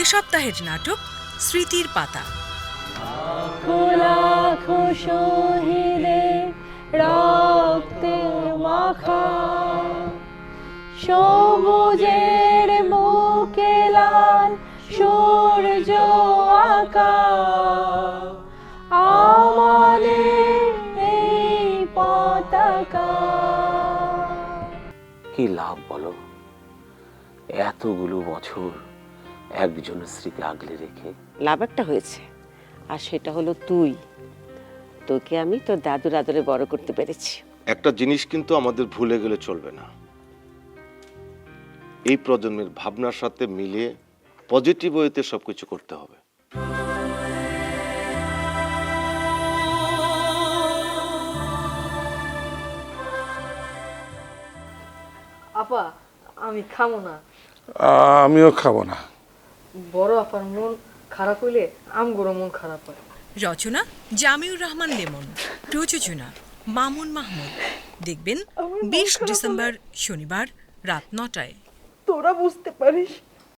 এ সপ্তাহের নাটক স্মৃতির পাতা। লাখো শহীদের রক্তে মাখা সবুজের বুকে লাল সূর্য আঁকা আমাদের এই পতাকা। কি লাভ বলো, এতগুলো বছর একজনের স্মৃতি আগলে রেখে? লাভ একটা হয়েছে, আর সেটা হলো তুই। তোকে আমি তোর দাদুর আদরে বড় করতে পেরেছি। একটা জিনিস কিন্তু আমাদের ভুলে গেলে চলবে না, এই প্রজন্মের ভাবনার সাথে মিলিয়ে পজিটিভ ওয়েতে সবকিছু করতে হবে। আপা আমি খাবো না। আমিও খাবো না। বড় আপার মন খারাপ হইলে আমগোরও মন খারাপ হয়। রচনা জামিউর রহমান লেমন, প্রযোজনা মামুন মাহমুদ। দেখবেন 20 ডিসেম্বর শনিবার রাত 9টায়। তোরা বুঝতে পারিস